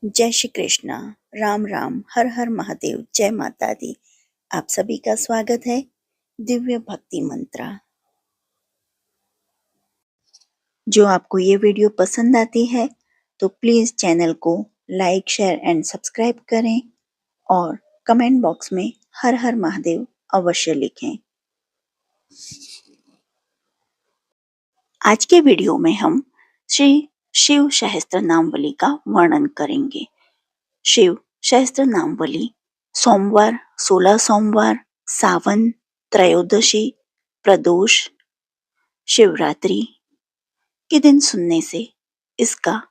जय श्री कृष्णा। राम राम, हर हर महादेव, जय माता दी। आप सभी का स्वागत है दिव्य भक्ति मंत्रा। जो आपको ये वीडियो पसंद आती है तो प्लीज चैनल को लाइक, शेयर एंड सब्सक्राइब करें और कमेंट बॉक्स में हर हर महादेव अवश्य लिखें। आज के वीडियो में हम श्री शिव सहस्त्र नामवली का वर्णन करेंगे। शिव सहस्त्र नामवली सोमवार, 16 सोमवार, सावन, त्रयोदशी, प्रदोष, शिवरात्रि के दिन सुनने से इसका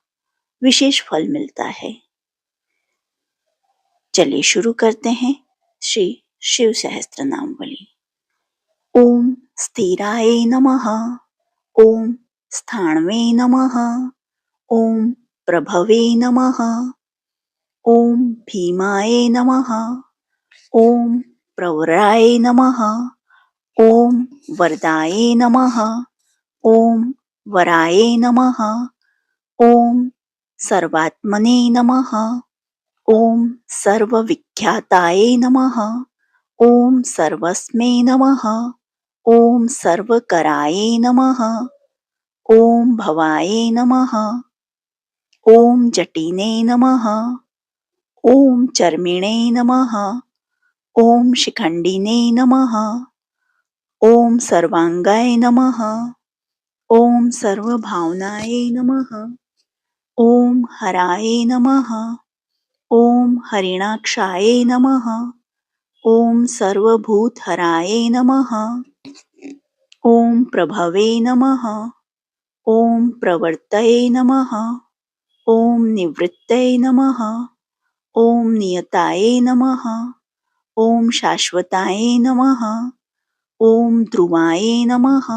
विशेष फल मिलता है। चलिए शुरू करते हैं श्री शिव सहस्त्र नामवली। ओम स्थिराय नमः, ओम स्थाणवे नमः, ओम प्रभवे नमः, ओम भीमाय नमः, ओम प्रवराय नमः, ओम वरदाय नमः, ओम वराय नमः, ओम सर्वात्मने नमः, ओम सर्वविख्याताय नमः, ओम सर्वस्मै नमः, ओम सर्वकराय नमः, ओम भवाय नमः, ओम जटिने नमः, ओम चर्मिणे नमः, ओम शिखंडिने नमः, ओम सर्वांगाय नमः, ओम सर्वभावनाय नमः, ओम हराय नमः, ओम हरिणाक्षाय नमः, ओम सर्वभूतहराय नमः, ओम प्रभवे नमः, ओम प्रवर्तये नमः, ओम निवृत्तये नमः, ओम नियताय नमः, ओम शाश्वताय नमः, ओम ध्रुवाय नमः,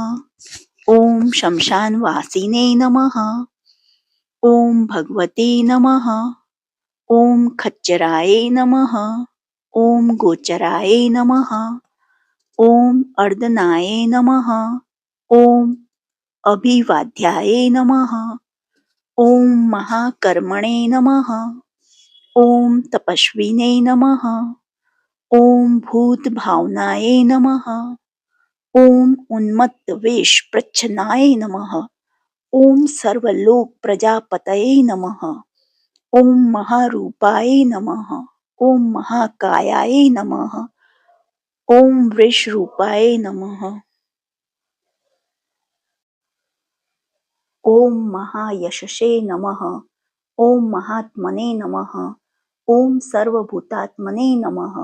ओम शमशानवासिने नमः, ओम भगवते नमः, ओम खच्चराय नमः, ओम गोचराय नमः, ओम अर्दनाय नमः, ओम अभिवाद्याय नमः, ओम महाकर्मणे नमः, ओम तपस्विने नमः, ओम भूतभावनाय नमः, ओम उन्मत्तवेश प्रच्छन्नाय नमः, ओम सर्वलोक प्रजापतये नमः, ओम महारूपाय नमः, ओम महाकायाय नमः, ओम वृषरूपाय नमः, ओम महायशसे नमः, ओम महात्मने नमः, ओम सर्वभूतात्मने नमः,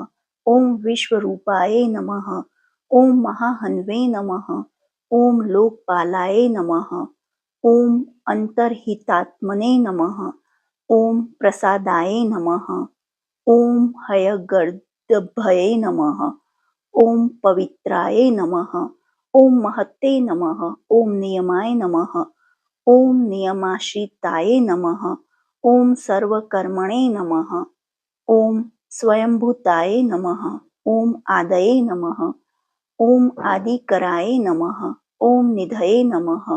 ओम विश्वरूपाय नमः, ओम महाहन्वे नमः, ओम लोकपालाय नमः, ओम अंतर्हितात्मने नमः, ओम प्रसादाय नमः, ओम हयगर्दभये नमः, ओम पवित्राय नमः, ओम महते नमः, ओम नियमाय नमः, ओम नियमाश्रिताय नमः, ओम सर्वकर्मणे नमः, ओम स्वयंभूताय नमः, ओम आदये नमः, ओम आदिकराय नमः, ओम निधये नमः,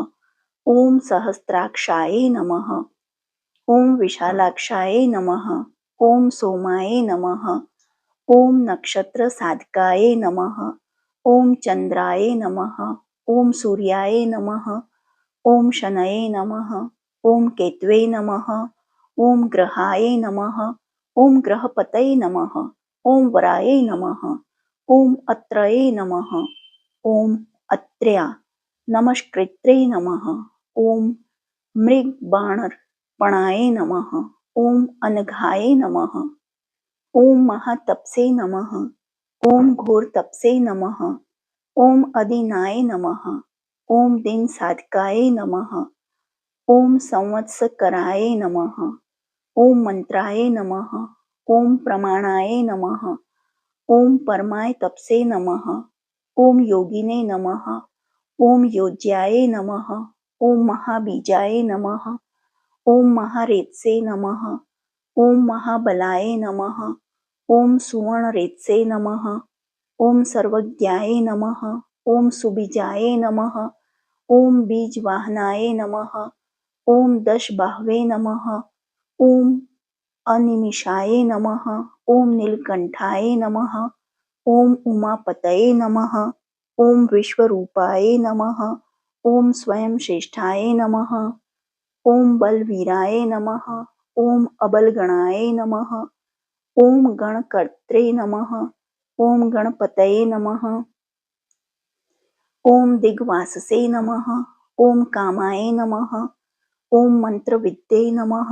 ओम सहस्राक्षाय नमः, ओम विशालाक्षाय नमः, ओम सोमाय नमः, ओम नक्षत्र साधकाय नमः, ओम चंद्राय नमः, ओम सूर्याय नमः, ओम शनये नमः, ओम केतवे नमः, ओम ग्रहाय नमः, ओम ग्रहपतये नमः, ओम वराय नमः, ओम अत्रये नमः, ओम अत्र्या नमस्कृत्रे नमः, ओम मृगबाणर्पणाय नमः, ओम अनघाय नमः, ओम महातपसे नमः, ओम घोरतपसे नमः, ओम अदीनाय नमः, ओम दिन साधकाय नमः, ओम संवत्सकराय नमः, ओम मंत्राय नमः, ओम प्रमाणाय नमः, ओम परमाय तपसे नमः, ओम योगिने नमः, ओम योज्याय नमः, ओम महाबीजाय नमः, ओम महारेतसे नमः, ओम महाबलाय नमः, ओम सुवर्णरेतसे नमः, ओम सर्वज्ञाय नमः, ओम सुबीजाय नमः, ओम बीजवाहनाय नमः, ओम दशबाहवे नमः, ओम अनिमिषाय नमः। ॐ नीलकण्ठाय नमः। ॐ उमापतये नमः। ॐ विश्वरूपाय नमः। ॐ स्वयं श्रेष्ठाय नमः। ॐ बलवीराय नमः। ॐ अबलगणाय नमः। ॐ गणकर्त्रे नमः। ॐ गणपतये नमः। ॐ दिग्वाससे नमः। ॐ कामाय नमः। ॐ मंत्रविद्ये नमः।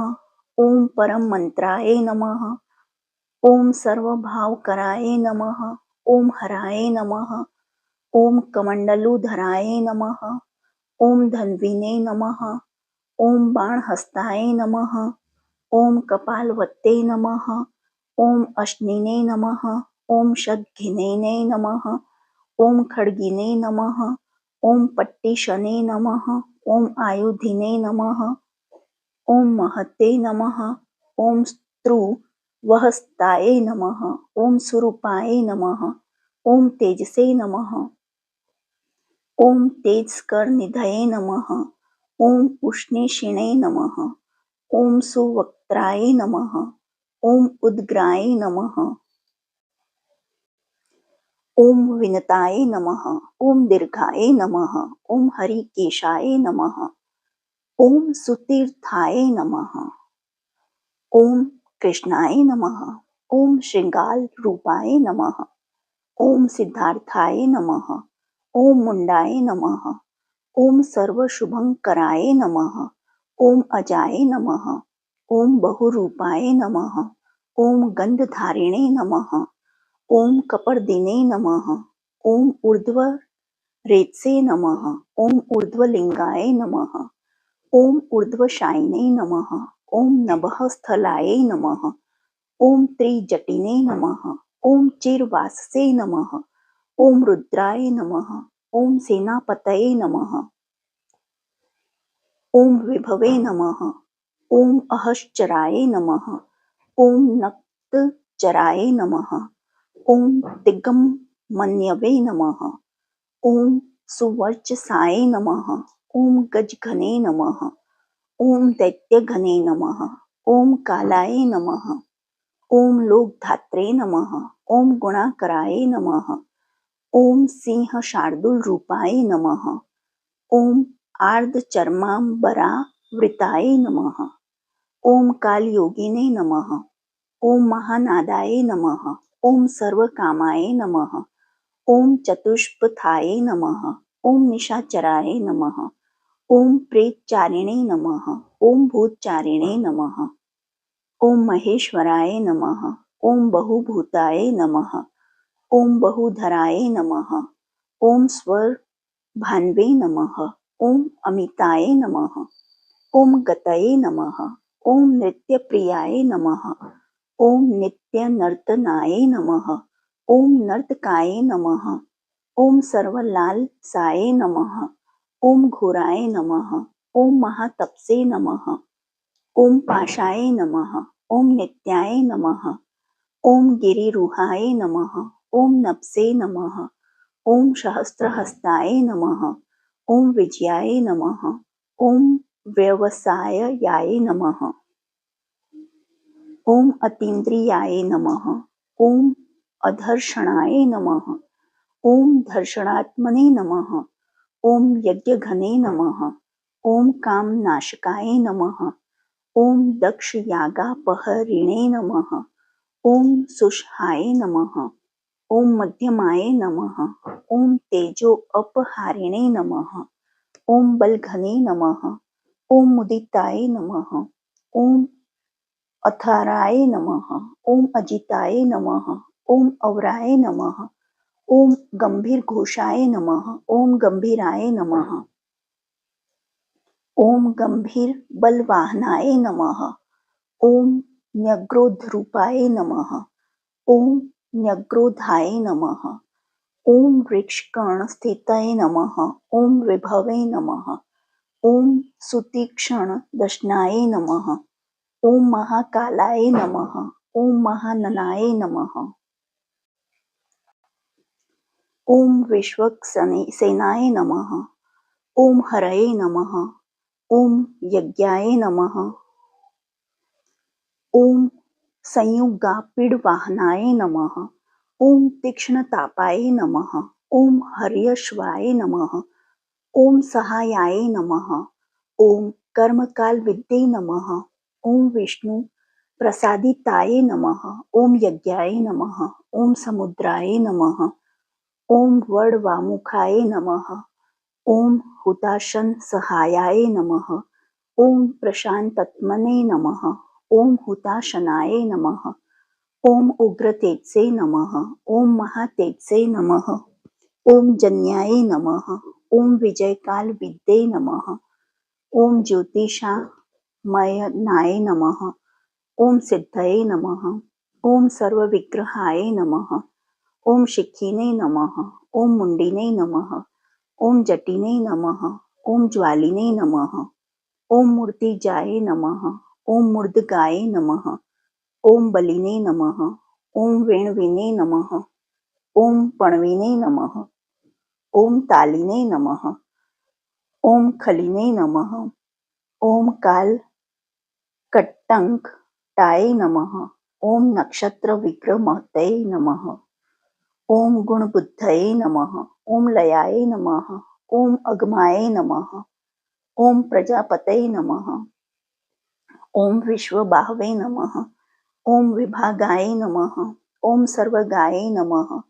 ॐ परम मंत्राय नमः। ॐ सर्वभावकराय नमः। ॐ हराय नमः। ॐ कमण्डलुधराय नमः। ॐ धन्विने नमः। ॐ बाणहस्ताय नमः। ॐ कपालवत्ते नमः। ॐ अश्निने नमः। ॐ शतघ्निने नमः। ॐ खड्गिने नमः। ॐ पट्टिशने नमः। ॐ आयुधिने नमः। ॐ महते नमः। ॐ स्त्रुवहस्ताय नमः। ॐ सुरूपाय नमः। ॐ तेजसे नमः। ॐ तेजस्करनिधये नमः। ॐ उष्णेक्षिणे नमः। ॐ सुवक्त्राय नमः। ॐ उद्ग्राय नमः। ॐ विनताय नमः। ॐ दीर्घाय नमः। ॐ हरिकेशाय नमः। ॐ सुतीर्थाय नमः। ॐ कृष्णाय नमः। ॐ श्रृंगाररूपाय नमः। ॐ सिद्धार्थाय नमः। ॐ मुंडाय नमः। ॐ सर्वशुभंकराय नमः। ॐ अजाय नमः। ॐ बहुरूपाय नमः। ॐ गंधधारिणे नमः। ॐ कपर्दिने नमः। ॐ ऊर्ध्वरेतसे नमः। ॐ ऊर्ध्वलिंगाय नमः। ॐ ऊर्ध्वशायिने नमः। ॐ नभःस्थलाय नमः। ॐ त्रिजटिने नमः। ॐ चिरवाससे नमः। ॐ रुद्राय नमः। ॐ सेनापतये नमः। ॐ विभवे नमः। ॐ अहश्चराय नमः। ॐ नक्तचराय नमः। ॐ दिग्गमन्यवे नमः। ॐ सुवर्चसाय नमः। ॐ गजघने नमः। ॐ दैत्यघने नमः। ॐ कालाय नमः। ॐ लोकधात्रे नमः। ॐ गुणाकराय नमः। ॐ सिंहशार्दूलरूपाय नमः। ॐ आर्द्रचर्माम्बरावृताय नमः। ॐ कालयोगिने नमः। ॐ महानादाय नमः। ॐ सर्वकामाय नमः। ॐ चतुष्पथाय नमः। ॐ निशाचराय नमः। ॐ प्रेतचारिणे नमः। ॐ भूतचारिणे नमः। ॐ महेश्वराय नमः। ॐ बहुभूताय नमः। ॐ बहुधराय नमः। ॐ स्वरभान्वे नमः। ॐ अमिताय नमः। ॐ गतये नमः। ॐ नृत्यप्रियाय नमः। ॐ नित्यनर्तनाय नमः। ॐ नर्तकाय नमः। ॐ सर्वलालसाय नमः। ॐ घोराय नमः। ॐ महातपसे नमः। ॐ पाशाय नमः। ॐ नित्याय नमः। ॐ गिरिरूहाय नमः। ॐ नभसे नमः। ॐ सहस्रहस्ताय नमः। ॐ विजयाय नमः। ॐ व्यवसायाय नमः। ॐ अतीन्द्रियाय नमः। ॐ अधर्षणाय नमः। ॐ धर्षणात्मने नमः। ॐ यज्ञघने नमः। ॐ कामनाशकाय नमः। ॐ दक्षयागापहरिणे नमः। ॐ सुषहाय नमः। ॐ मध्यमाय नमः। ॐ तेजो अपहारिणे नमः। ॐ बलघने नमः। ॐ मुदिताय नमः। ॐ अथाराय नमः। ॐ अजिताय नमः। ॐ अवराय नमः। ॐ गंभीरघोषाय नमः। ॐ गंभीराय नमः। ॐ गंभीरबलवाहनाय नमः। ॐ न्यग्रोधरूपाय नमः। ॐ न्यग्रोधाय नमः। ॐ वृक्षकर्णस्थिताय नमः। ॐ विभवे नमः। ॐ सुतीक्ष्णदर्शनाय नमः। ॐ महाकालाय नमः। ॐ महाननाय नमः। ॐ विश्वक्सेनाय नमः। ॐ हरये नमः। ॐ यज्ञाय नमः। ॐ संयुगापीडवाहनाय नमः। ओम तीक्ष्णतापाय नमः। ओम हर्यश्वाय नमः। ओम सहायाय नमः। ओम कर्मकाल विद्ये नमः। ओम विष्णु प्रसादिताय नमः। ओम यज्ञाय नमः। ओम समुद्राय नमः। ओम वडवामुखाय नमः। ओम हुताशन सहायाय नमः। ओम प्रशांतत्मने नमः। ओम हुताशनाय नमः। ओम उग्रतेजसे नमः। ओम महातेजसे नमः। ओम जन्याय नमः। ओम विजयकाल विद्ये नमः। ओम ज्योतिषामयनाय नमः। ओम सिद्धये नमः। ओम सर्वविग्रहाय नमः। ओम शिखिने नमः। ओम मुंडिने नमः। ओम जटिने नमः। ओम ज्वालिने नमः। ओम मूर्तिजाय नमः। ओम मूर्धगाय नमः। ओम बलिने नमः। ओम वेणवीने नमः। ओम पणवीने नमः। ओम तालिने नमः। ओम खलिने नमः। ओम काल कट्टंकटाय नमः। ओम नक्षत्र विक्रमहतये नमः। ओम गुणबुद्धये नमः। ओम लयाय नमः। ओम अगमाय नमः। ओम प्रजापतये नमः। ओम विश्वबाहवे नमः। ओम विभागाय नमः। ओम सर्वगाय नमः।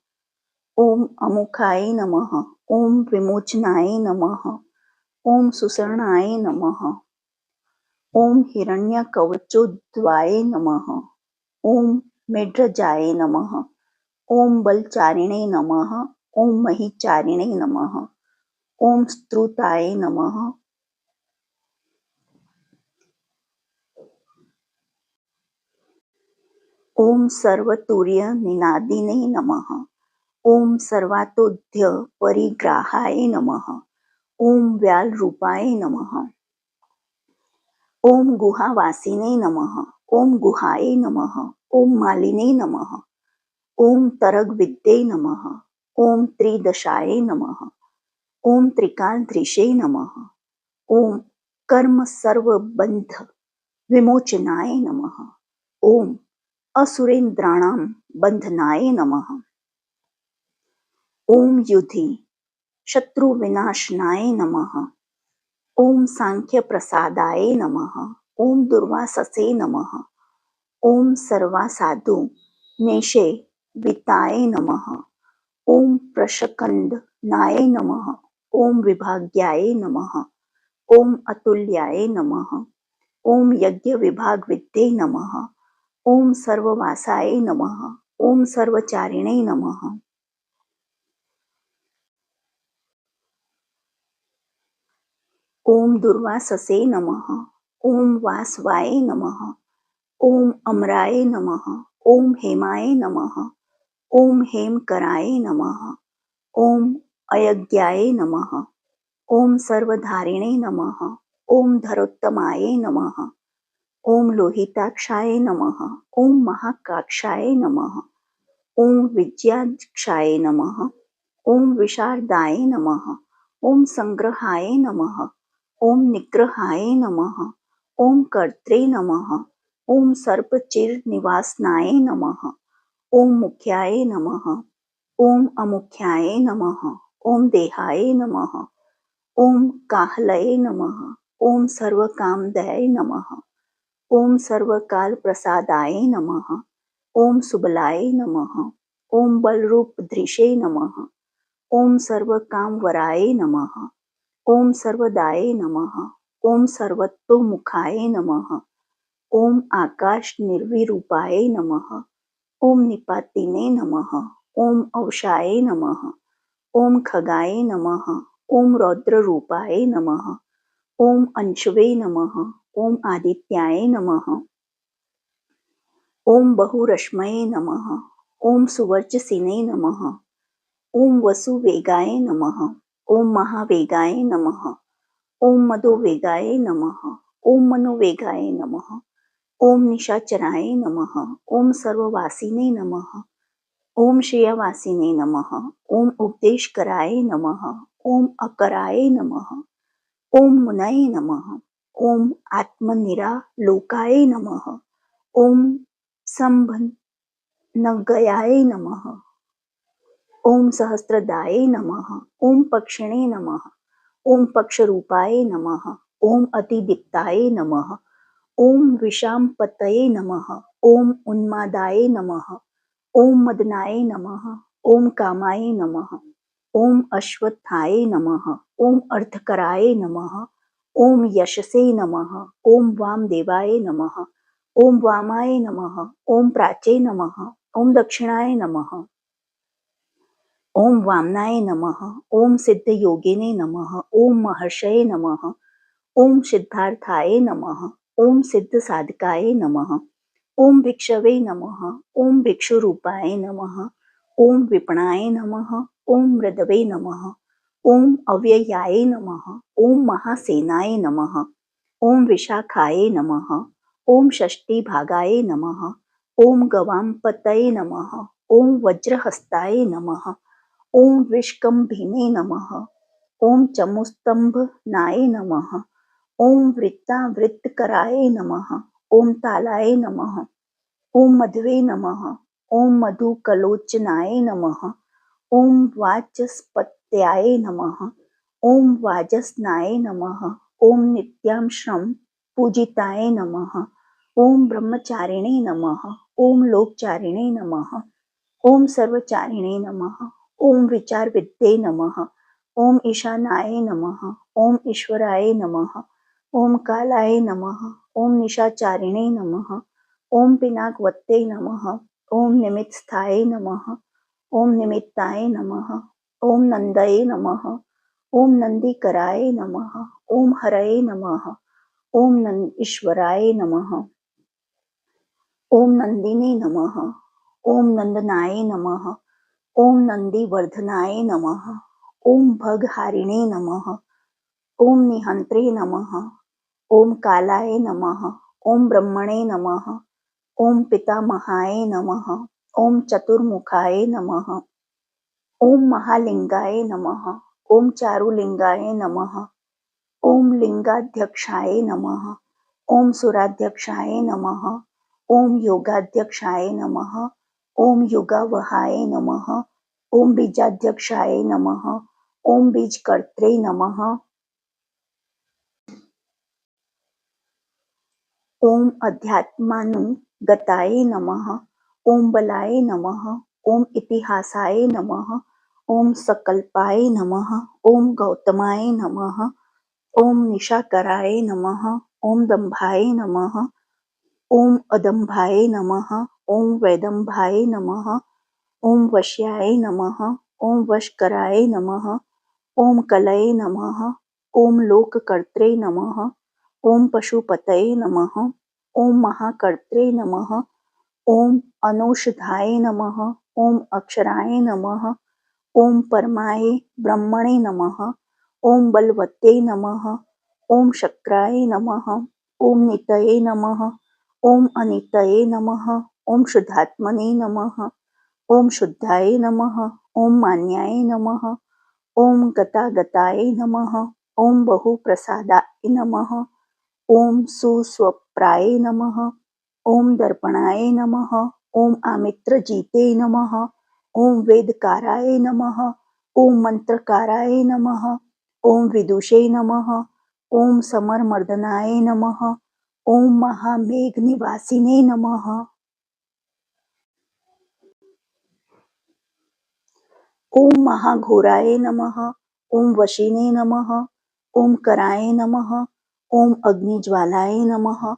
ओम अमुखाय नमः। ओम विमोचनाय नमः। ओम सुसरणाय नमः। ओम हिरण्यकवचोद्भवाय नमः। ओम मेढ्रजाय नमः। ओम बलचारिणे नमः। ओम महिचारिणे नमः। ओम स्तुताय नमः। ओम सर्वतुर्य निनादिने नमः। ओम सर्वातोध्य परिग्राहाय नमः। ओम व्याल रूपाय नमः। ओम गुहावासिने नमः। ओम गुहाय नमः। ओम मालिने नमः। ओम तरगविद्ये नमः। ओम त्रिदशाय नमः। ओम त्रिकालदृशे नमः। ओम कर्म सर्वबंध विमोचनाय नमः। ओम असुरेन्द्राणां बंधनाय नमः। ओम युधि शत्रुविनाशनाय नमः। ओम सांख्य प्रसादाय नमः। ओम दुर्वाससे नमः। ओम सर्वासाधु नेशे विताय नमः। ओम प्रशकंदनाय नमः। ओम विभाग्याय नमः। ओम अतुल्याय नमः। ओम यज्ञ विभाग विद्ये नमः। ओम सर्ववासाय नमः। ओम सर्वचारिणे नमः। ओम दुर्वाससे नमः। ओम वासवाय नमः। ओम अमराय नमः। ओम हेमाय नमः। ओम हेमकराय नमः। ओम अयज्ञाय नमः। ओम सर्वधारिणे नमः। ओम धरोत्तमाय नमः। ओम लोहिताक्षाय नमः। ओम महाकाक्षाय नमः। ओम विद्याक्षाय नमः। ओम विशारदाय नमः। ओम संग्रहाय नमः। ओम निग्रहाय नमः। ओम कर्त्रे नमः। ओम सर्पचिरनिवासनाय नमः। ओम मुख्याय नमः। ओम अमुख्याय नमः। ओम देहाय नमः। ओम काहलये नमः। ओम सर्वकामदये नमः। ओम सर्वकालप्रसादाय नमः। ओम सुबलाय नमः। ओम बलरूपधृषे नमः। ओम सर्वकामवराय नमः। ओम सर्वदाय नमः। ओम सर्वतोमुखाय नमः। ओम आकाश निर्विरूपाय नमः। ओम निपातिने नमः। ओम औषाय नमः। ओम खगाय नमः। ओम रौद्ररूपाय नमः। ओम अंशवे नमः। ओम आदित्याय नमः। ओम बहुरश्मये नमः। ओम सुवर्चसिने नमः। ओम वसुवेगाय नमः। ओम महावेगाय नमः। ओम मदोवेगाय नमः। ओम मनोवेगाय नमः। ओम निशाचराय नमः। ओम सर्ववासिने नमः। ओम श्रेयवासिने नमः। ओम उपदेशकराय नमः। ओम अकराय नमः। ओम मुनये नमः। ओम आत्मनिरालोकाय नमः। ओम संभनगयाय नमः। ओम सहस्रदाय नमः। ओम पक्षिणे नमः। ओम पक्षरूपाय नमः। ओम अतिदीप्ताय नमः। ओम विशाम्पतये नमः। ओम उन्मादाय नमः। ओम मदनाय नमः। ओम कामाय नमः। ओम अश्वत्थाय नमः। ओम अर्थकराय नमः। ओम यशसे नमः। ओम वामदेवाय नमः। ओम वामाय नमः। ओम प्राचे नमः। ओम दक्षिणाय नमः। ओम वामनाय नमः। ओम सिद्धयोगिने नमः। ओम महर्षये नमः। ओम सिद्धार्थाय नमः। ओम सिद्धसाधकाय नमः। ओम भिक्षवे नमः। ओम भिक्षुरूपाय नमः। ओम विपणाय नमः। ओम मृदवे नमः। ओम अव्ययाय नमः। ओम महासेनाय नमः। ओम विशाखाय नमः। ओम षष्टिभागाय नमः। ओम गवाम्पतये नमः। ओम वज्रहस्ताय नमः। ओम विष्कम्भिने नमः। ओम चमुस्तंभनाय नमः। ओम वृत्तावृत्तकराय नमः। ओम तालाय नमः। ओम मध्वे नमः। ओम मधुकलोचनाय नमः। ओम वाचस्पत्याय नमः। ओम वाजस्नाय नमः। ओम नित्यांश्रम पूजिताय नमः। ओम ब्रह्मचारिणे नमः। ओम लोकचारिणे नमः। ओम सर्वचारिणे नमः। ओम विचारविद्ये नमः। ओम ईशानाय नमः। ओम ईश्वराय नमः। ओम कालाय नमः। ओम निशाचारिणे नमः। ओम पिनाकवत्ते नमः। ओम निमित्स्थाय नमः। ओम निमित्ताय नमः। ओम नंदये नमः। ओम नंदीकराय नमः। ओम हरये नमः। ओम ईश्वराय नमः। ओम नंदिने नमः। ओम नंदनाय नमः। ओम नंदीवर्धनाय नमः। ओम भगहारिणे नमः। ओम निहंत्रे नमः। ओम कालाय नमः। ओम ब्रह्मणे नमः। ओम पितामहाय नमः। ओम चतुर्मुखाय नमः। ओम महालिंगाय नमः। ओम चारुलिंगाय नमः। ओम लिंगाध्यक्षाय नमः। ओम सुराध्यक्षाय नमः। ओम योगाध्यक्षाय नमः। ओम युगावहाय नमः। ओम बीजाध्यक्षाय नमः। ओम बीजकर्त्रे नमः। ओम अध्यात्मानुगताय नमः। ओम बलाय नमः। ओम इतिहासाय नमः। ओम सकल्पाय नमः। ओम गौतमाय नमः। ओम निशाकराय नमः। ओम दंभाय नमः। ओम अदंभाय नमः। ओम वैदंभाय नमः। ओम वश्याय नमः। ओम वशकराय नमः। ओम कलये नमः। ओम लोककर्त्रे नमः। ओम पशुपतये नमः। ओम महाकर्त्रे नमः। ओम अनौषधाय नमः। ओम अक्षराय नमः। ओम परमाय ब्रह्मणे नमः। ओम बलवते नमः। ओम शक्राय नमः। ओम नितये नमः। ओम अनितये नमः। ओम शुद्धात्मने नमः। ओम शुद्धाय नमः। ओम मान्याय नमः। ओम गतागताय नमः। ओम बहुप्रसादाय नमः। ओम सुस्वप्राय नमः। ओम दर्पणाय नमः। ओम आमित्रजीते नमः। ओम वेदकाराय नमः। ओम मंत्रकाराय नमः। ओम विदुषे नमः। ओम समरमर्दनाय नमः। ओम महामेघनिवासिने नमः। ओम महाघोराय नमः। ओम वशिने नमः। ओम कराय नमः। ओम अग्निज्वालाय नमः।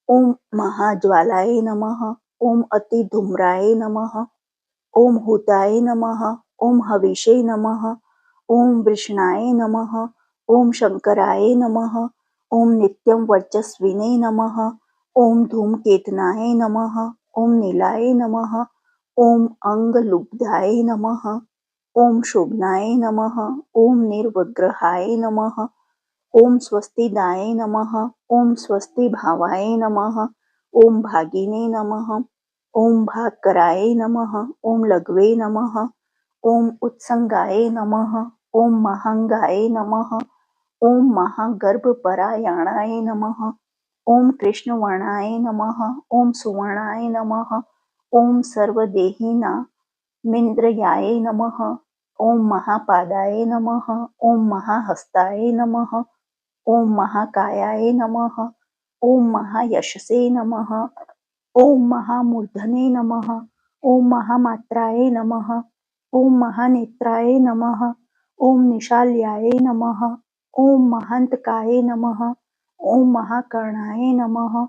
ओम महाज्वालाय नमः। ओम अतिधूम्राय नमः। ओम हुताय नमः। ओम हविषे नमः। ओम वृषणाय नमः। ओम शंकराय नमः। ओम नित्यं वर्चस्विने नमः। ओम धूमकेतनाय नमः। ओम नीलाय नमः। ओम अंगलुब्धाय नमः। ओम शोभनाय नमः। ओम निर्वग्रहाय नमः। ओम स्वस्तिदाय नमः। ओम स्वस्ति भावाय नमः। ओम भागिने नमः। ओम भाकराय नमः। ओम लघवे नमः। ओम उत्संगाय नमः। ओम महांगाय नमः। ओम महागर्भपरायणाय नमः। ओम कृष्णवर्णाय नमः। ओम सुवर्णाय नमः। ओम सर्वदेहिनामिन्द्रियाय नमः। ओम महापादाय नमः। ओम महाहस्ताय नमः। ओम महाकायाय नमः। ओम महायशसे नमः। ओम महामूर्धने नमः। ओम महामात्राय नमः। ओम महानेत्राय नमः। ओम निशाल्याय नमः। ओम महान्तकाय नमः। ओम महाकर्णाय नमः।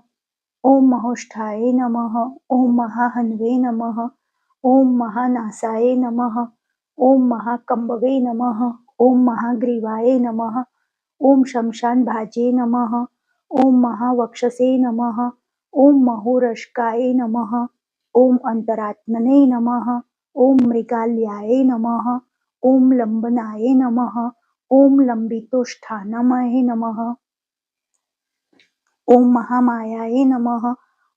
ओम महोष्ठाय नमः। ओम महाहन्वे नमः। ओम महानासाय नमः। ओम महाकंबवे नमः। ओम महाग्रीवाय नमः। ओम शमशानभाजे नमः। ओम महावक्षसे नमः। ओम महोरष्काय नमः। ओम अंतरात्मने नमः। ओम मृगाल्याय नमः। ओम लंबनाय नमः। ओम लंबितोष्ठानमय नमः। ओम महामायाय नमः।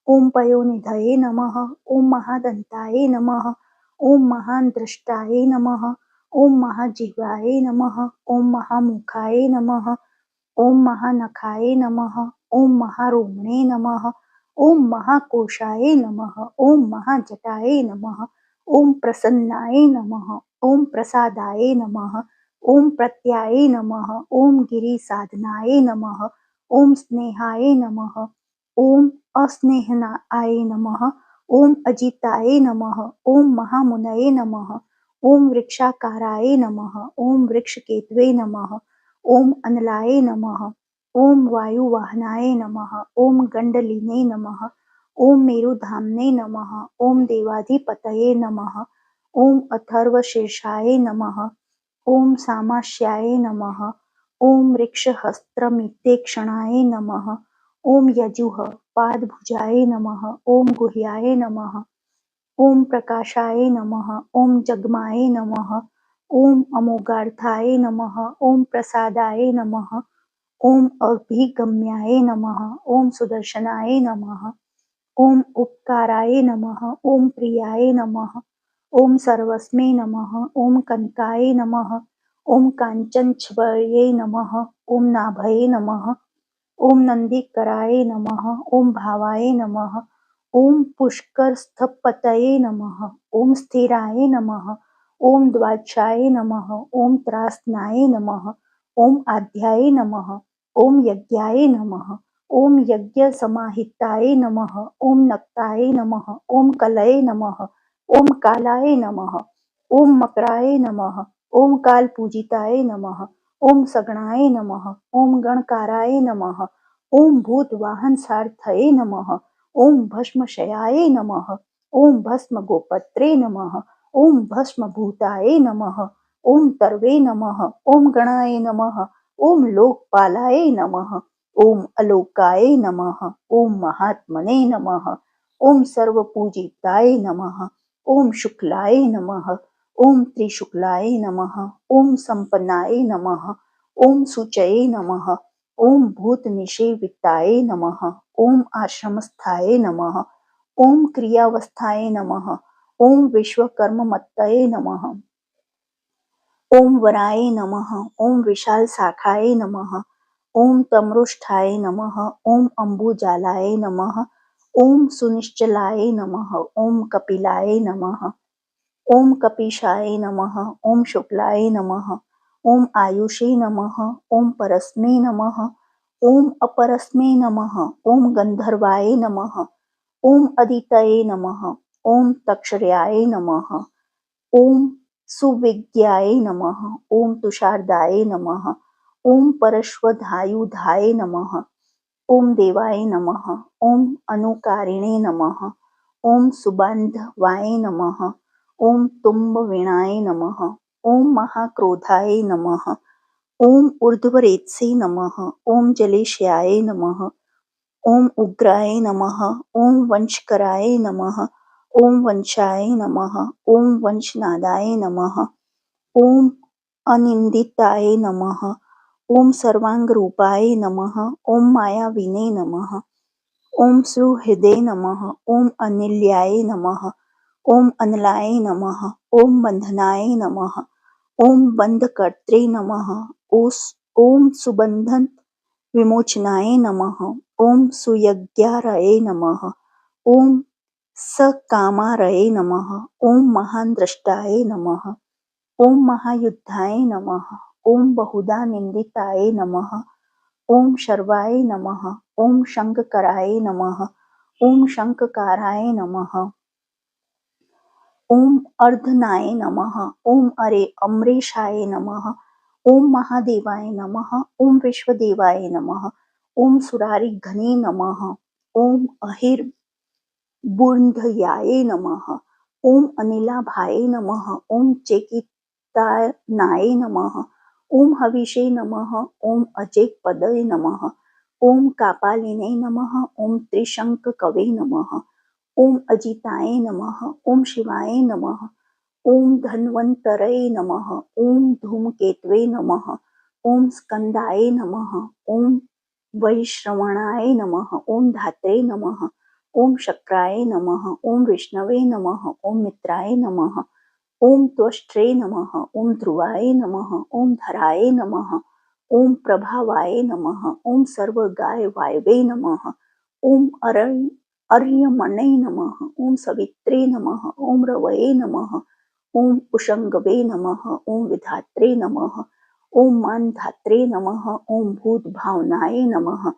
ओम पयोनिधये नमः। ओम महादन्ताय नमः। ओम महानदृष्टाय नमः। ओम महाजिह्वाय नमः। ओम महामुखाय नमः। ओम महानखाय नमः। ओम महारोमणे नमः। ओम महाकोशाय नमः। ओम महाजटाय नमः। ओम प्रसन्नाय नमः। ओम प्रसादाय नमः। ओम प्रत्याय नमः। ओम गिरिसाधनाय नमः। ओम स्नेहाय नमः। ओम अस्नेहनाय नमः। ओम अजिताय नमः। ओम महामुनये नमः। ओम वृक्षाकाराय नमः। ओम वृक्षकेतवे नमः। ओम अनलाय नमः। ओम वायुवाहनाय नमः। ओम गंडलिने नमः। ओम मेरुधाम्ने नमः। ओम देवाधिपतये नमः। ओम अथर्वशीर्षाय नमः। ओम सामाश्याय नमः। ओम वृक्षहस्त्रमित्यक्षणाय नमः। ओम यजुः पादभुजाय नमः। ओम गुह्याय नमः। ओम प्रकाशाय नमः। ओम जगमाय नमः। ओम अमोघार्थाय नमः। ओम प्रसादाय नमः। ओम अभिगम्याय नमः। ओम सुदर्शनाय नमः। ओम उपकाराय नमः। ओम प्रियाय नमः। ओम सर्वस्मै नमः। ओम कनकाय नमः। ओम काञ्चनच्छवये नमः। ओम नाभये नमः। ओम नंदीकराय नमः। ओम भावाय नमः। ओम पुष्करस्थपतये नमः। ओम स्थिराय नमः। ओम द्वादशाय नमः। ओम त्रासनाय नमः। ओम आध्याय नमः। ओम यज्ञाय नमः। ओम यज्ञसमाहिताय नमः। ओम नक्ताय नमः। ओम कलये नमः। ओम कालाय नमः। ओम मकराय नमः। ओम कालपूजिताय नमः। ओम सगणाय नमः। ओम गणकाराय नमः। ओम भूतवाहन सारथये नमः। ओम भस्मशयाय नमः। ओम भस्म गोपत्रे नमः। ओम भस्म भूताय नमः। ओम तर्वे नमः। ओम गणाय नमः। ओम लोकपालाय नमः। ओम अलोकाय नमः। ओम महात्मने नमः। ओम सर्वपूजिताय नमः। ओम शुक्लाय नमः। ओम त्रिशुक्लाय नमः। ओम संपन्नाय नमः। ओम शुचये नमः। ओम भूतनिषेविताय नमः। ओम आश्रमस्थाय नमः। ओम क्रियावस्थाय नमः। ओम विश्वकर्ममत्तये नमः। ओम वराय नमः। ओम विशाल शाखाय नमः। ओम तमरुष्ठाय नमः। ओम अम्बुजालाय नमः। ओम सुनिश्चलाय नमः। ओम कपिलाय नमः। ओम कपीशाय नमः। ओम शुक्लाय नमः। ओम आयुषे नमः। ओम परस्मै नमः। ओम अपरस्मै नमः। ओम गंधर्वाय नमः। ओम अदितये नमः। ओम तक्षर्याय नमः। ओम सुविज्ञाय नमः। ओम तुषारदाय नमः। ओम परश्वधायुधाय नमः। ओम देवाय नमः। ओम अनुकारिणे नमः। ओम सुबन्धवाय नमः। ओम तुम्बवीणाय नमः। ओम महाक्रोधाय नमः। ओम ऊर्ध्वरेत्से नमः। ओम जलेशयाय नमः। ओम उग्राय नमः। ओम वंशकराय नमः। ओम वंशाय नमः। ओम वंशनादाय नमः। ओम अनिंदिताय नमः। ओम सर्वांगरूपाय नमः। ओम मायाविने नमः। ओम सुहृदे नमः। ओम अनिल्याय नमः। ओम अनलाय नमः। ओम बंधनाय नमः। ओम बंधकर्त्रे नमः। ओम सुबंधन विमोचनाय नमः। ओम सुयज्ञारये नमः। ओम सकामारये नमः। ओम महान द्रष्टाय नमः। ओम महायुद्धाय नमः। ओम बहुधा निंदिताय नमः। ओम शर्वाय नमः। ओम शंखकराय नमः। ओम शंखकाराय नमः। ओम अर्धनाय नमः। ओम अरे अमरेशाय नमः। ओम महादेवाय नमः। ओम विश्वदेवाय नमः। ओम सुरारिघ्ने नमः। ओम अहिर्बुंधयाय नमः। ओम अनिलाभाय नमः। ओम चेकितानाय नमः। ओम हविषे नमः। ओम अजेकपदये नमः। ओम कापालिने नमः। ओम त्रिशंककवे नमः। ओम अजिताय नमः। ओम शिवाय नमः। ओम धन्वन्तरये नमः। ओम धूमकेतवे नमः। ओम स्कंदाय नमः। ओम वैश्रवणाय नमः। ओम धात्रे नमः। ओम शक्राय नमः। ओम विष्णवे नमः। ओम मित्राय नमः। ओम त्वष्ट्रे नमः। ओम ध्रुवाय नमः। ओम धराय नमः। ओम प्रभावाय नमः। ओम सर्वगाय वायवे नमः। ओम अर्यमणे नमः। ओम सवित्रे नमः। ओम रवये नमः। ओम उषंगवे नमः। ओम विधात्रे नमः। ओम मानधात्रे नमः। ओम भूत भावनाय नमः।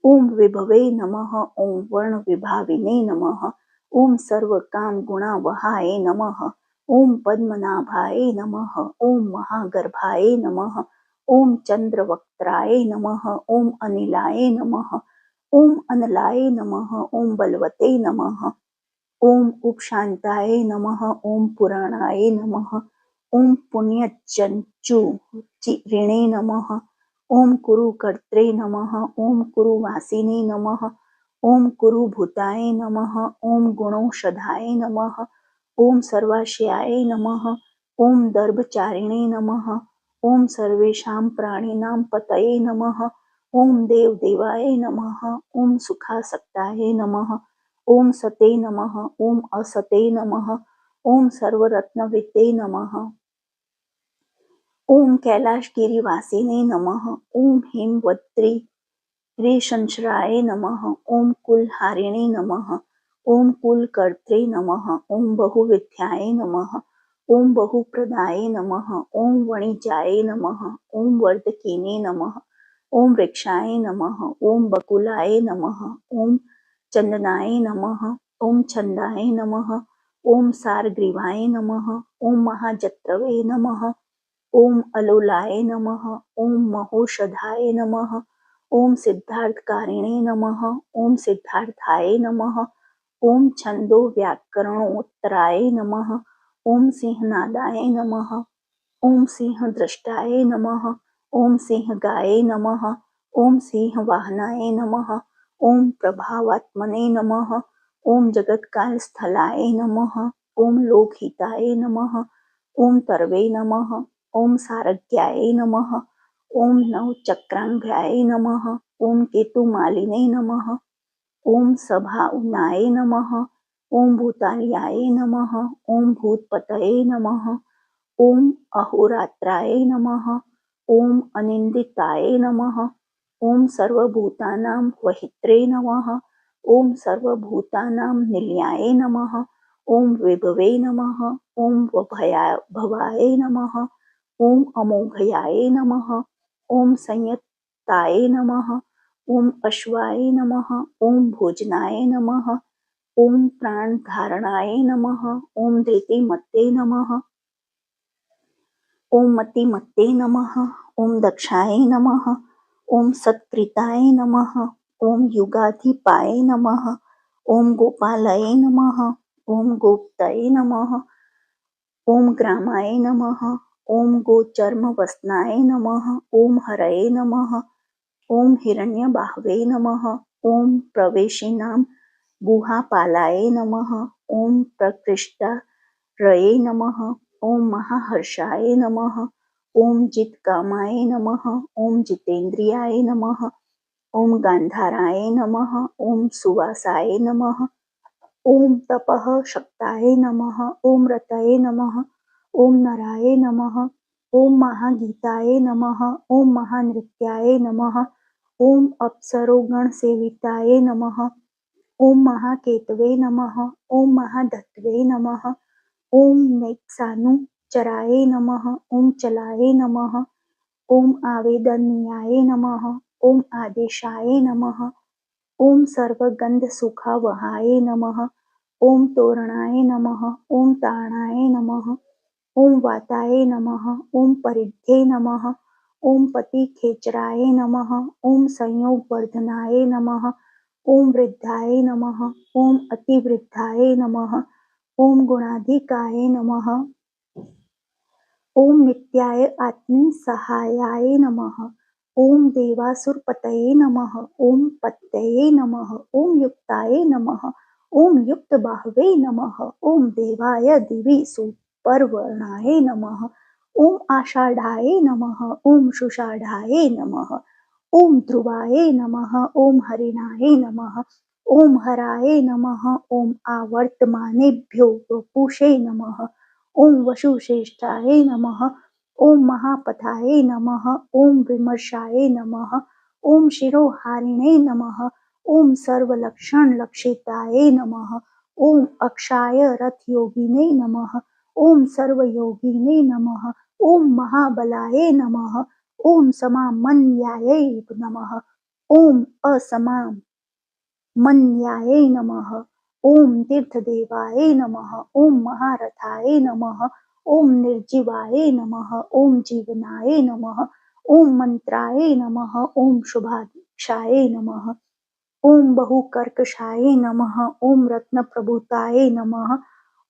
ओम विभवे नमः। ओम वर्ण विभाविने नमः। ओम सर्व काम गुणावहाय नमः। ओम पद्मनाभाय नमः। ओम महागर्भाय नमः। ओम चंद्रवक्त्राय नमः। ओम अनिलाय नमः। ओम अनलाय नमः। ओम बलवते नमः। ओम उपशांताय नमः। ओम पुराणाय नमः। ओम पुण्यचंचु ऋणे नमः। ओम कुरुकर्त्रे नमः। ओम कुरुवासिने नमः। ओम कुरुभूताय नमः। ओम गुणौषधाय नमः। ओम सर्वाशयाय नमः। ओम दर्भचारिणे नमः। ओम सर्वेषां प्राणिनां पतये नमः। ओम देवदेवाय नमः। ओम सुखासक्ताय नमः। ओम सते नमः। ओम असते नमः। ओम सर्वरत्नविते नमः। ओम कैलाशगिरिवासिने नमः। ओम हिमवत्री ऋषंश्राय नमः। ओम कुलहारिणे नमः। ओम कुलकर्त्रे नमः। ओम बहुविद्याय नमः। ओम बहुप्रदाय नमः। ओम वणिजाय नमः। ओम वर्धकिने नमः। ओम वृक्षाय नमः। ओम बकुलाय नमः। ओम चंदनाय नमः। ओम छंदाय नमः। ओम सारग्रीवाय नमः। ओम महाजत्रवे नमः। ओम अलोलाय नमः। ओम महोषधाय नमः। ओम सिद्धार्थकारिणे नमः। ओम सिद्धार्थाय नमः। ओम छंदो व्याकरणोत्तराय नमः। ओम सिंहनादाय नमः। ओम सिंहद्रष्टाय नमः। ओम सिंहगाय नमः। ओम सिंहवाहनाय नमः। ओम प्रभावात्मने नमः। ओम जगत्कालस्थलाय नमः। ओम लोकहिताय नमः। ओम तरवे नमः। ओम सारज्ञाय नमः। ओम नवचक्रांघ्राय नमः। ओम केतुमालिने नमः। ओम सभाउनाय नमः। ओम भूतार्याय नमः। ओम भूतपतये नमः। ओम अहोरात्राय नमः। ओम अनिंदिताय नमः। ओम सर्वभूतानां वहित्रे नमः। ओम सर्वभूतानां निलयाय नमः। ओम विभवे नमः। ओम भवाय नमः। ओम अमोघयाय नमः। ओम संयत्ताय नमः। ओम अश्वाय नमः। ओम भोजनाय नमः। ओम प्राणधारणाय नमः। ओम धृतिमते नमः। ओम मतिमते नमः। ओम दक्षाय नमः। ओम सत्कृताय नमः। ओम युगाधिपाय नमः। ओम गोपालय नमः। ओम गोप्तये नमः। ओम ग्रामाय नमः। ओम गोचर्मवसनाय नमः। ओम हरये नमः। ओम हिरण्यबाहवे नमः। ओम प्रवेशिनां गुहापालाय नमः। ओम प्रकृष्टारये नमः। ओम महाहर्षाय नमः। ओम जितकामाय नमः। ओम जितेन्द्रियाय नमः। ओम गांधाराय नमः। ओम सुवासाय नमः। ओम तपः शक्ताय नमः। ओम रतये नमः। ओम नराय नमः। ओम महागीताय नमः। ओम महानृत्याय नमः। ॐ अप्सरोगणसेविताय नमः। ॐ महाकेतवे नमः। ॐ महाधत्वे नमः। ॐ नैक्सानुचराय नमः। ॐ चलाय नमः। ॐ आवेदनीयाय नमः। ॐ आदेशाय नमः। ॐ सर्वगन्धसुखावहाय नमः। ॐ तोरणाय नमः। ॐ तारणाय नमः। ॐ वाताय नमः। ॐ परिध्ये नमः। ॐ पतिखेचराय नमः। ॐ संयोगवर्धनाय नमः। ॐ वृद्धाय नमः। ॐ अतिवृद्धाय नमः। ॐ गुणाधिकाय नमः। ॐ नित्याय आत्मसहायाय नमः। ॐ देवासुरपतये नमः। ॐ पतये नमः। ॐ युक्ताय नमः। ॐ युक्तबाहवे नमः। ॐ देवाय दिवि सुपर्वणाय नमः। ॐ आषाढाय नमः। ॐ सुषाढाय नमः। ॐ ध्रुवाय नमः। ॐ हरिणाय नमः। ॐ हराय नमः। ॐ आवर्तमानेभ्यो वपुषे नमः। ॐ वसुश्रेष्ठाय नमः। ॐ महापथाय नमः। ॐ विमर्शाय नमः। ॐ शिरोहारिणे नमः। ॐ सर्वलक्षणलक्षिताय नमः। ॐ अक्षाय रथयोगिने नमः। ॐ सर्वयोगिने नमः। ॐ महाबलाय नमः। ॐ समामन्याय नमः। ॐ असमामन्याय नमः। ॐ तीर्थदेवाय नमः। ॐ महारथाय नमः। ॐ निर्जीवाय नमः। ॐ जीवनाय नमः। ॐ मंत्राय नमः। ॐ शुभाक्षाय नमः। ॐ बहुकर्कशाय नमः। ॐ रत्नप्रभुताय नमः।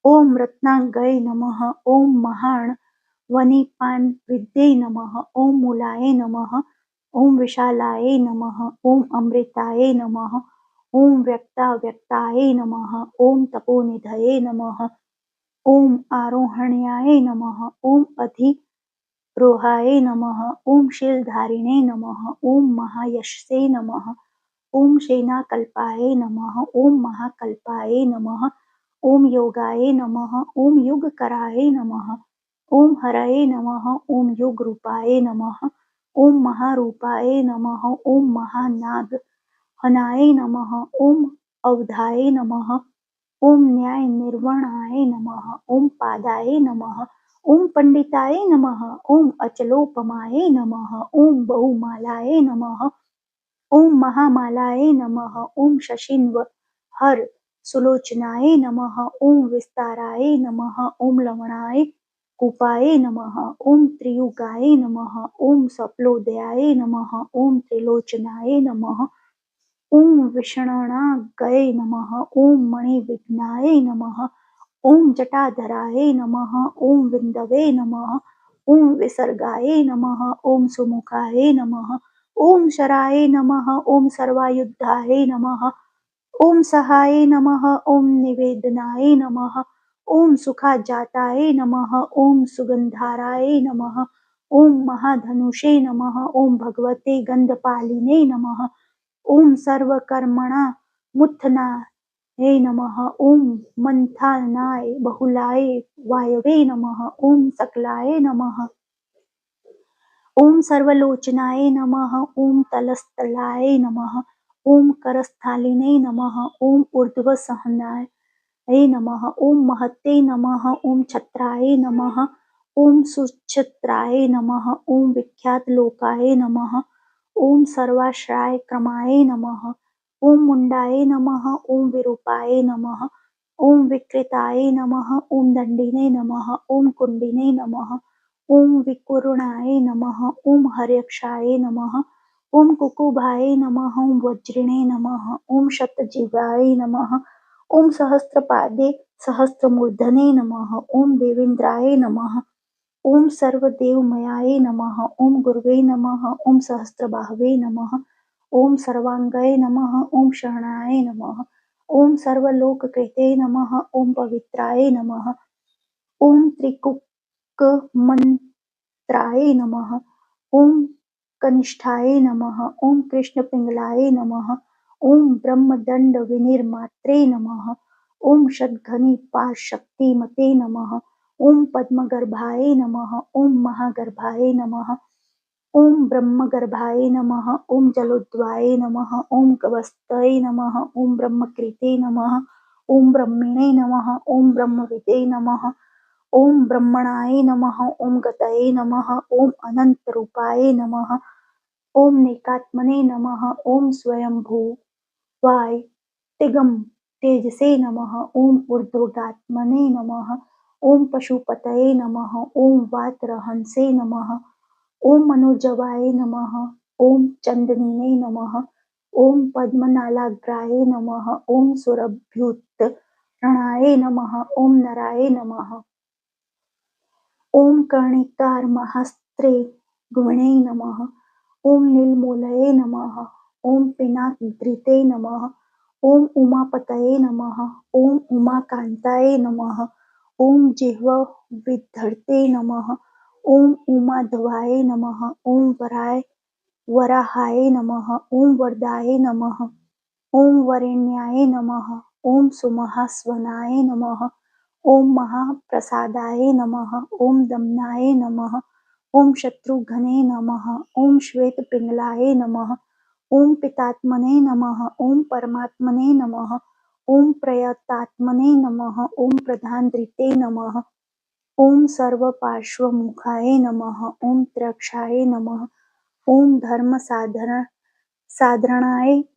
ॐ रत्नांगय नमः। ॐ महाणवनिपाणविद्ये नमः। ॐ मूलाय नमः। ॐ विशालाय नमः। ॐ अमृताय नमः। ॐ व्यक्ताव्यक्ताय नमः। ॐ तपोनिधये नमः। ॐ आरोहण्याय नमः। ॐ अधिरोहाय नमः। ॐ शीलधारिणे नमः। ॐ महायशसे नमः। ॐ सेनाकल्पाय नमः। ॐ महाकल्पाय नमः। ॐ योगाय नमः। ॐ युगकराय नमः। ॐ हरये नमः। ॐ योगरूपाय नमः। ॐ महारूपाय नमः। ॐ महानागहनाय नमः। ॐ अवधाय नमः। ॐ न्यायनिर्वणाय नमः। ॐ पादाय नमः। ॐ पंडिताय नमः। ॐ अचलोपमाय नमः। ॐ बहुमालाय नमः। ॐ महामालाय नमः। ॐ शशिन्वहर सुलोचनाय नमः। ॐ विस्ताराय नमः। ॐ लवणाय कूपाय नमः। ॐ त्रियुगाय नमः। ॐ सफलोदयाय नमः। ॐ त्रिलोचनाय नमः। ॐ विषण्णागये नमः। ॐ मणिविघ्नाय नमः। ॐ जटाधराय नमः। ॐ विन्दवे नमः। ॐ विसर्गाय नमः। ॐ सुमुखाय नमः। ॐ शराय नमः। ॐ सर्वायुधाय नमः। ॐ सहाय नमः। ॐ निवेदनाय नमः। ॐ सुखाजाताय नमः। ॐ सुगन्धाराय नमः। ॐ महाधनुषे नमः। ॐ भगवते गन्धपालिने नमः। ॐ सर्वकर्मणामुत्थानाय नमः। ॐ मन्थानाय बहुलाय वायवे नमः। ॐ सकलाय नमः। ॐ सर्वलोचनाय नमः। ॐ तलस्थलाय नमः। ॐ करस्थालिने नमः। ॐ ऊर्ध्वसहनाय नमः। ॐ महते नमः। ॐ छत्राय नमः। ॐ सुछत्राय नमः। ॐ विख्यातलोकाय नमः। ॐ सर्वाश्रयक्रमाय नमः। ॐ मुण्डाय नमः। ॐ विरूपाय नमः। ॐ विकृताय नमः। ॐ दण्डिने नमः। ॐ कुण्डिने नमः। ॐ विकुरुणाय नमः। ॐ हर्यक्षाय नमः। ॐ कुकुभाय नमः। ॐ वज्रिणे नमः। ॐ शतजिह्वाय नमः। ॐ सहस्रपादे सहस्रमूर्धने नमः। ॐ देवेन्द्राय नमः। ॐ सर्वदेवमयाय नमः। ॐ गुरवे नमः। ॐ सहस्रबाहवे नमः। ॐ सर्वाङ्गाय नमः। ॐ शरणाय नमः। ॐ सर्वलोककृते नमः। ॐ पवित्राय नमः। ॐ त्रिकुक्कमन्त्राय नमः। ॐ कनिष्ठाय नमः। ॐ कृष्णपिङ्गलाय नमः। ॐ ब्रह्मदण्डविनिर्मात्रे नमः। ॐ षड्घनिपातशक्तिमते नमः। ॐ पद्मगर्भाय नमः। ॐ महागर्भाय नमः। ॐ ब्रह्मगर्भाय नमः। ॐ जलोद्भवाय नमः। ॐ गवस्तये नमः। ॐ ब्रह्मकृते नमः। ॐ ब्रह्मणे नमः। ॐ ब्रह्मविदे नमः। ॐ ब्रह्मणाय नमः। ॐ गतये नमः। ॐ अनन्तरूपाय नमः। ॐ नेकात्मने नमः। ॐ स्वयंभुवाय तिगं तेजसे नमः। ॐ ऊर्ध्वगात्मने नमः। ॐ पशुपतये नमः। ॐ वातरहंसे नमः। ॐ मनोजवाय नमः। ॐ चंदनिने नमः। ॐ पद्मनालाग्राय नमः। ॐ सुरभ्युत्तरणाय नमः। ॐ नराय नमः। ॐ कर्णिकारमहास्त्रे गुणे नमः। ॐ नीलमूलये नमः। ॐ पिनाकधृते नमः। ॐ उमापतये नमः। ॐ उमाकान्ताय नमः। ॐ जिह्वविद्धर्ते नमः। ॐ उमाधवाय नमः। ॐ वराहाय नमः। ॐ वरदाय नमः। ॐ वरेण्याय नमः। ॐ सुमहास्वनाय नमः। ॐ महाप्रसादाय नमः। ॐ दमनाय नमः। ॐ शत्रुघ्ने नमः। ॐ श्वेतपिङ्गलाय नमः। ॐ पितात्मने नमः। ॐ परमात्मने नमः। ॐ प्रयतात्मने नमः। ॐ प्रधानधृते नमः। ॐ सर्वपार्श्वमुखाय नमः। ॐ त्रयक्षाय नमः। ॐ धर्मसाधनाय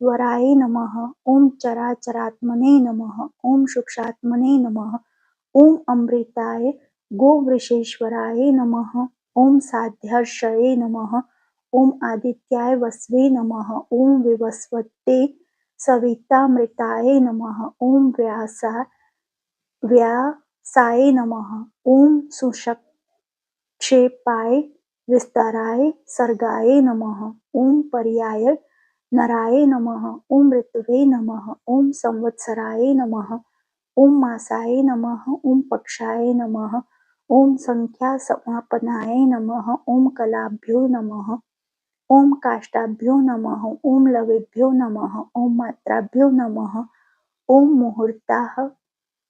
वराय नमः। ॐ चराचरात्मने नमः। ॐ सूक्ष्मात्मने नमः। ॐ अमृताय गोवृषेश्वराय नमः। ॐ साध्यर्षये नमः। ॐ आदित्याय वसवे नमः। ॐ विवस्वते सवितामृताय नमः। ॐ व्यासाय नमः। ॐ सुषक्षेपाय विस्ताराय सर्गाय नमः। ॐ पर्याय नराय नमः। ॐ ऋतवे नमः। ॐ संवत्सराय नमः। ॐ मासाय नमः। ॐ पक्षाय नमः। ॐ संख्यासमापनाय नमः। ॐ कलाभ्यो नमः। ॐ काष्ठाभ्यो नमः। ॐ लवेभ्यो नमः। ॐ मात्राभ्यो नमः। ॐ मुहूर्ताः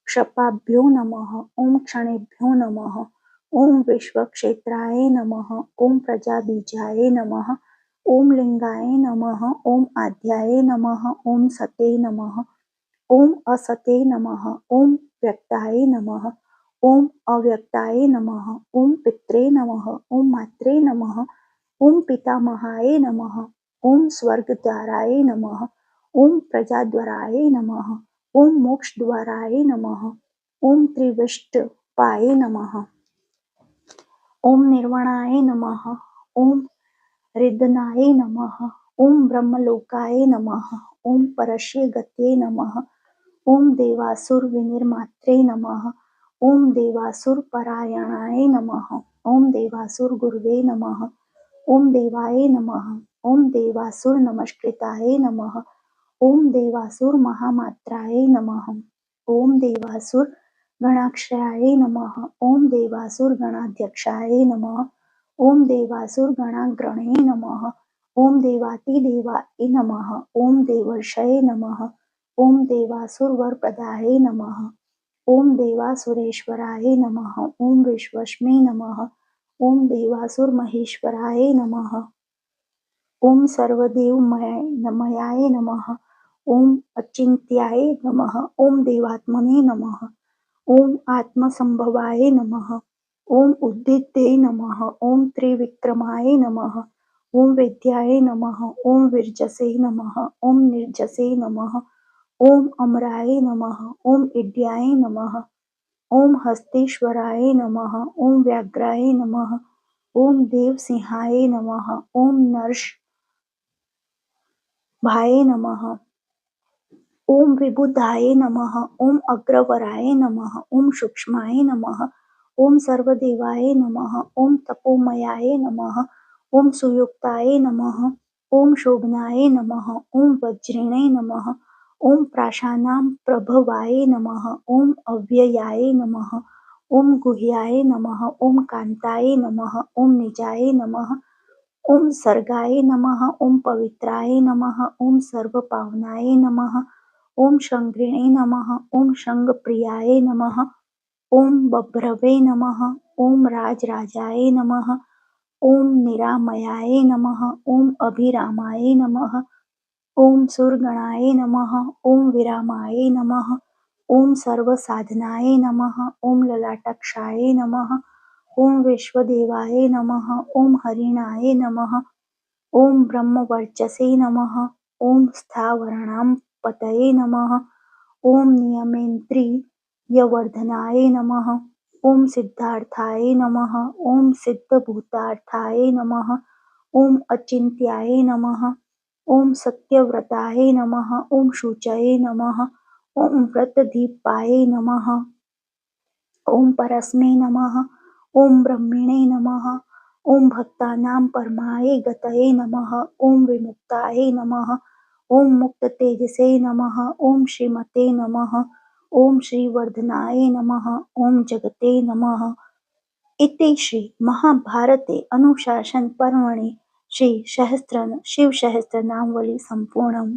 क्षपाभ्यो नमः। ॐ क्षणेभ्यो नमः। ॐ विश्वक्षेत्राय नमः। ॐ प्रजाबीजाय नमः। ॐ लिंगाय नमः। ॐ आद्याय नमः। ॐ सते नमः। ॐ असते नमः। ॐ व्यक्ताय नमः। ॐ अव्यक्ताय नमः। ॐ पित्रे नमः। ॐ मात्रे नमः। ॐ पितामहाय नमः। ॐ स्वर्गद्वाराय नमः। ॐ प्रजाद्वाराय नमः। ॐ मोक्षद्वाराय नमः। ॐ त्रिविष्टपाय नमः। ॐ निर्वाणाय नमः। ॐ हृदनाय नमः। ॐ ब्रह्मलोकाय नमः। ॐ परस्य गते नमः। ॐ देवासुरविनिर्मात्रे नमः। ॐ देवासुरपरायणाय नमः। ॐ देवासुरगुरवे नमः। ॐ देवाय नमः। ॐ देवासुरनमस्कृताय नमः। ॐ देवासुरमहामात्राय नमः। ॐ देवासुरगणाक्षराय नमः। ॐ देवासुरगणाध्यक्षाय नमः। ॐ देवासुरगणाग्रणे नमः। ॐ देवातिदेवाय नमः। ॐ देवर्षये नमः। ॐ देवासुरवरप्रदाय नमः। ॐ देवासुरेश्वराय नमः। ॐ विश्वस्मै नमः। ॐ देवासुरमहेश्वराय नमः। ॐ सर्वदेवमयाय नमः। ॐ अचिन्त्याय नमः। ॐ देवात्मने नमः। ॐ आत्मसंभवाय नमः। ॐ उद्दित्ये नमः। ॐ त्रिविक्रमाय नमः। ॐ वेद्याय नमः। ॐ विरजसे नमः। ॐ निर्जसे नमः। ॐ अमराय नमः। ॐ इड्याय नमः। ॐ हस्तेश्वराय नमः। ॐ व्याघ्राय नमः। ॐ देवसिंहाय नमः। ॐ नरषभाय नमः। ॐ विबुधाय नमः। ॐ अग्रवराय नमः। ॐ सूक्ष्माय नमः। ॐ सर्वदेवाय नमः। ॐ तपोमयाय नमः। ॐ सुयुक्ताय नमः। ॐ शोभनाय नमः। ॐ वज्रिणे नमः। ॐ प्राशानां प्रभवाय नमः। ॐ अव्ययाय नमः। ॐ गुह्याय नमः। ॐ कान्ताय नमः। ॐ निजाय नमः। ॐ सर्गाय नमः। ॐ पवित्राय नमः। ॐ सर्वपावनाय नमः। ॐ शङ्करिणे नमः। ॐ शङ्खप्रियाय नमः। ॐ बभ्रवे नमः। ॐ राजराजाय नमः। ॐ निरामयाय नमः। ॐ अभिरामाय नमः। ॐ सुरगणाय नमः। ॐ विरामाय नमः। ॐ सर्वसाधनाय नमः। ॐ ललाटाक्षाय नमः। ॐ विश्वदेवाय नमः। ॐ हरिणाय नमः। ॐ ब्रह्मवर्चसे नमः। ॐ स्थावराणां पतये नमः। ॐ नियमेन्द्रियवर्धनाय नमः। ॐ सिद्धार्थाय नमः। ॐ सिद्धभूतार्थाय नमः। ॐ अचिन्त्याय नमः। ॐ सत्यव्रताय नमः। ॐ शुचये नमः। ॐ व्रतदीपाय नमः। ॐ परस्मै नमः। ॐ ब्रह्मणे नमः। ॐ भक्तानां परमाय गतये नमः। ॐ विमुक्ताय नमः। ॐ मुक्ततेजसे नमः। ॐ श्रीमते नमः। ॐ श्रीवर्धनाय नमः। ॐ जगते नमः। इति श्री महाभारते अनुशासन पर्वणि शिवसहस्रनामवली सम्पूर्णम्।